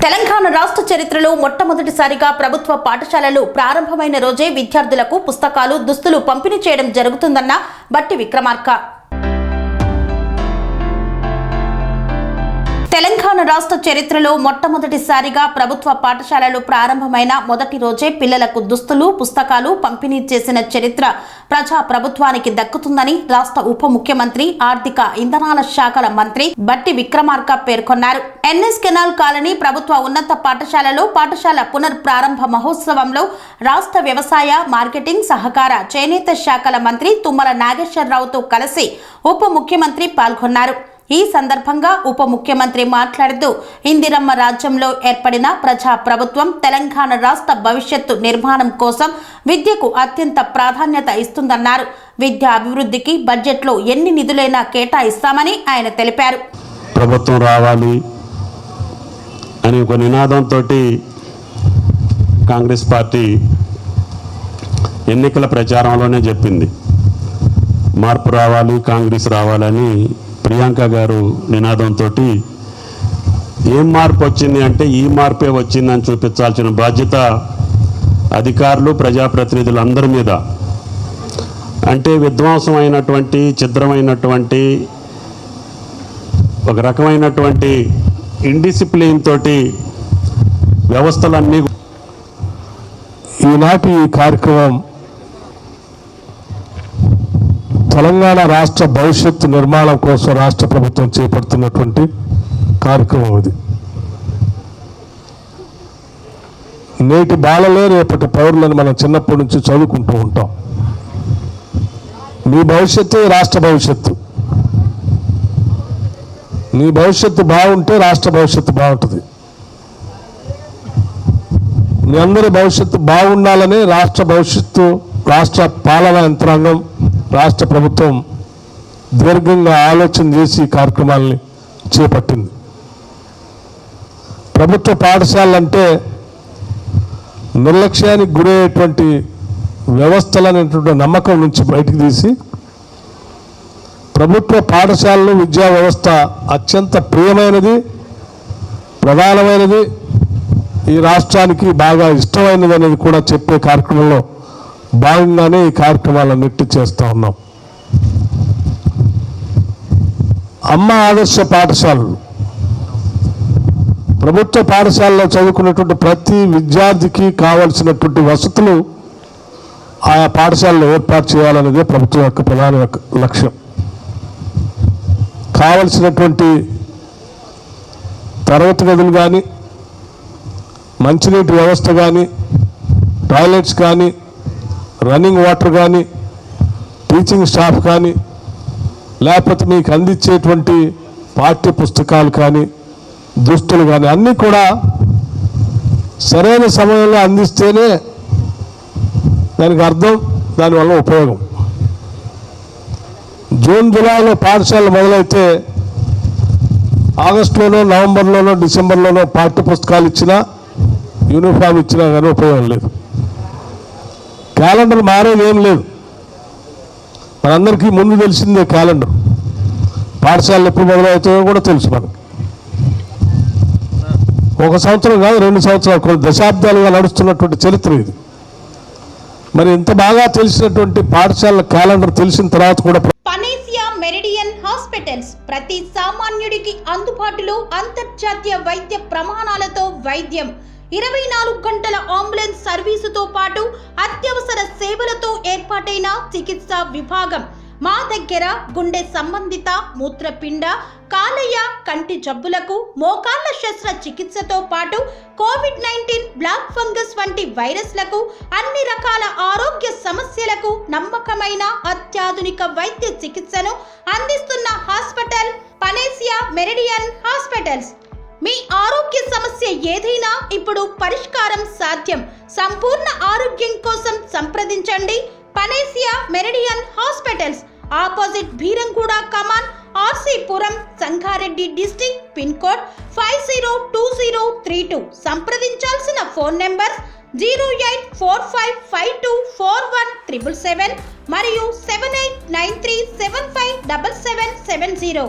తెలంగాణ రాష్ట్ర చరిత్రలో మొట్టమొదటిసారిగా ప్రభుత్వ పాఠశాలలు ప్రారంభమైన రోజే విద్యార్థులకు పుస్తకాలు, దుస్తులు పంపిణీ చేయడం జరుగుతుందన్న బట్టి విక్రమార్క. తెలంగాణ రాష్ట్ర చరిత్రలో మొట్టమొదటిసారిగా ప్రభుత్వ పాఠశాలలు ప్రారంభమైన మొదటి రోజే పిల్లలకు దుస్తులు, పుస్తకాలు పంపిణీ చేసిన చరిత్ర ప్రజా ప్రభుత్వానికి దక్కుతుందని రాష్ట్ర ఉప ముఖ్యమంత్రి, ఆర్థిక ఇంధనాల శాఖల మంత్రి బట్టి విక్రమార్క పేర్కొన్నారు. ఎన్ఎస్ కెనాల్ కాలనీ ప్రభుత్వ ఉన్నత పాఠశాలలో పాఠశాల పునర్ ప్రారంభ మహోత్సవంలో రాష్ట్ర వ్యవసాయ, మార్కెటింగ్, సహకార, చేనేత శాఖల మంత్రి తుమ్మల నాగేశ్వరరావుతో కలిసి ఉప ముఖ్యమంత్రి పాల్గొన్నారు. ఈ సందర్భంగా ఉప ముఖ్యమంత్రి మాట్లాడుతూ, ఇందిరమ్మ రాజ్యంలో ఏర్పడిన ప్రజా ప్రభుత్వం తెలంగాణ రాష్ట్ర భవిష్యత్తు నిర్మాణం కోసం విద్యకు అత్యంత ప్రాధాన్యత ఇస్తుందన్నారు. విద్యా అభివృద్ధికి బడ్జెట్లో ఎన్ని నిధులైనా కేటాయిస్తామని ఆయన తెలిపారు. ప్రభుత్వం రావాలి అని ఒక నినాదంతో కాంగ్రెస్ పార్టీ ఎన్నికల ప్రచారంలోనే చెప్పింది, మార్పు రావాలి, కాంగ్రెస్ రావాలని. ప్రియాంక గారు నినాదంతో ఏం మార్పు వచ్చింది అంటే ఈ మార్పే వచ్చిందని చూపించాల్సిన బాధ్యత అధికారులు, ప్రజాప్రతినిధులు అందరి మీద. అంటే విధ్వంసమైనటువంటి, ఛిద్రమైనటువంటి, ఒక రకమైనటువంటి ఇండిసిప్లిన్ తోటి వ్యవస్థలన్నీ. ఈనాటి ఈ కార్యక్రమం తెలంగాణ రాష్ట్ర భవిష్యత్తు నిర్మాణం కోసం రాష్ట్ర ప్రభుత్వం చేపడుతున్నటువంటి కార్యక్రమం ఇది. నేటి బాలలే రేపటి పౌరులని మనం చిన్నప్పటి నుంచి చదువుకుంటూ ఉంటాం. మీ భవిష్యత్తు రాష్ట్ర భవిష్యత్తు. నీ భవిష్యత్తు బాగుంటే రాష్ట్ర భవిష్యత్తు బాగుంటుంది. మీ అందరి భవిష్యత్తు బాగుండాలని రాష్ట్ర భవిష్యత్తు, రాష్ట్ర పాలనా యంత్రాంగం, రాష్ట్ర ప్రభుత్వం దీర్ఘంగా ఆలోచన చేసి కార్యక్రమాలని చేపట్టింది. ప్రభుత్వ పాఠశాలలంటే నిర్లక్ష్యానికి గురయ్యేటువంటి వ్యవస్థలనేటువంటి నమ్మకం నుంచి బయటికి తీసి ప్రభుత్వ పాఠశాలలు, విద్యా వ్యవస్థ అత్యంత ప్రియమైనది, ప్రధానమైనది, ఈ రాష్ట్రానికి బాగా ఇష్టమైనది అనేది కూడా చెప్పే కార్యక్రమంలో భాగంగానే ఈ కార్యక్రమాలన్నిటి చేస్తూ ఉన్నాం. అమ్మ ఆదర్శ పాఠశాలలు, ప్రభుత్వ పాఠశాలలో చదువుకున్నటువంటి ప్రతి విద్యార్థికి కావలసినటువంటి వసతులు ఆయా పాఠశాలలో ఏర్పాటు చేయాలనేదే ప్రభుత్వం యొక్క ప్రధాన లక్ష్యం. కావలసినటువంటి తరగతి గదులు కానీ, మంచినీటి వ్యవస్థ కానీ, టాయిలెట్స్ కానీ, రన్నింగ్ వాటర్ కానీ, టీచింగ్ స్టాఫ్ కానీ, లేకపోతే మీకు అందించేటువంటి పాఠ్య పుస్తకాలు కానీ, దుస్తులు కానీ అన్నీ కూడా సరైన సమయంలో అందిస్తేనే దానికి అర్థం, దానివల్ల ఉపయోగం. జూన్, జూలైలో పాఠశాలలు మొదలైతే ఆగస్టులోనో, నవంబర్లోనో, డిసెంబర్లోనో పాఠ్య పుస్తకాలు ఇచ్చినా, యూనిఫామ్ ఇచ్చినా కానీ ఉపయోగం లేదు. క్యాలెండర్ మారేది ఏం లేదు. మనందరికీ ముందు తెలిసిందే క్యాలెండర్. పాఠశాలలు ఎప్పుడు మొదలవుతాయో కూడా తెలుసు మనకు. ఒక సంవత్సరం కాదు, 2 సంవత్సరాలు, కొన్ని దశాబ్దాలుగా నడుస్తున్నటువంటి చరిత్ర ఇది. మరి ఇంత బాగా తెలిసినటువంటి పాఠశాలల క్యాలెండర్ తెలిసిన తర్వాత కూడా పనేసియా మెరిడియన్ హాస్పిటల్స్ ప్రతి సామాన్యుడికి అందుబాటులో అంతర్జాతీయ వైద్య ప్రమాణాలతో వైద్యం, 24 గంటల అంబులెన్స్ సర్వీసుతో పాటు అత్యవసర సేవలతో ఏర్పాటైన చికిత్సా విభాగం. మా దగ్గర గుండె సంబంధిత, మూత్రపిండ, కాలేయ, కంటి జబ్బులకు, మోకాళ్ల శస్త్ర చికిత్సతో పాటు కోవిడ్-19, బ్లాక్ ఫంగస్ వంటి వైరస్లకు, అన్ని రకాల ఆరోగ్య సమస్యలకు నమ్మకమైన అత్యాధునిక వైద్య చికిత్సను అందిస్తున్న హాస్పిటల్ పనేసియా మెరిడియన్ హాస్పిటల్స్. మీ ఆరోగ్య సమస్య ఏదైనా ఇప్పుడు పరిష్కారం సాధ్యం. సంపూర్ణ ఆరోగ్యం కోసం సంప్రదించండి Panacea Meridian hospitals, opposite Bheeramguda కమాన్, RC Puram, Sangareddy district, pin code 502032. సంప్రదించాల్సిన ఫోన్ నెంబర్ 0845524177 మరియు 7893757770.